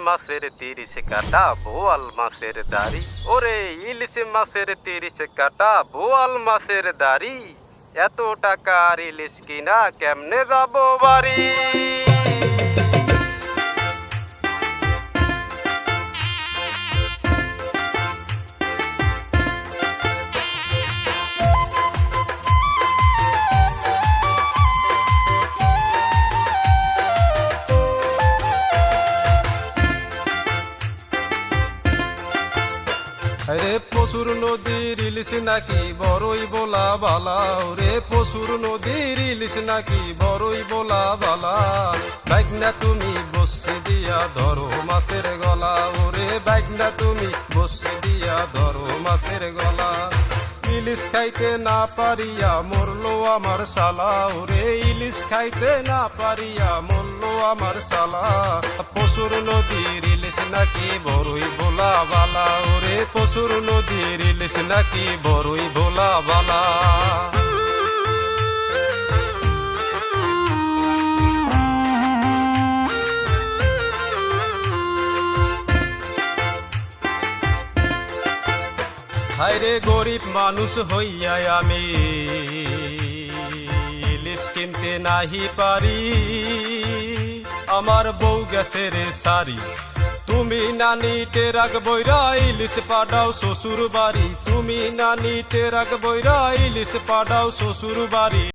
মাছের 30 কাটা বোয়াল মাছের দাড়ি। ওরে ইলিশ মাছের 30 কাটা বোয়াল মাছের দাড়ি। এত টাকার ইলিশ কিনা কেমনে যাবো বাড়ি? রে পশুর নদীর ইলিশ নাকি বড়ই বোলা বালা। রে পশুর নদীর ইলিশ নাকি বড়ই বোলা বালা। বাইগনা তুমি বসে দিয়া ধরো মাছের গলা। ওরে বাইগনা তুমি বসে দিয়া ধরো মাছের গলা। ইলিশ খাইতে না পারিয়া মরলো আমার শালা। ওরে ইলিশ খাইতে না পারিয়া মরলো আমার শালা। পশুর নদীর ইলিশ নাকি বড়ই বোলা বালা। ওরে পশুর নদীর ইলিশ নাকি বড়ই বোলা বালা। হায়রে গরিব মানুষ হইয়া আমি ইলিশ কিনতে নাহি পারি। আমার বউ গেছে রে সারি। তুমি নানি টেরাক বইরা ইলিশ পাঠাও শ্বশুর বাড়ি। তুমি নানি টেরাক বইরা ইলিশ পাঠাও শ্বশুর বাড়ি।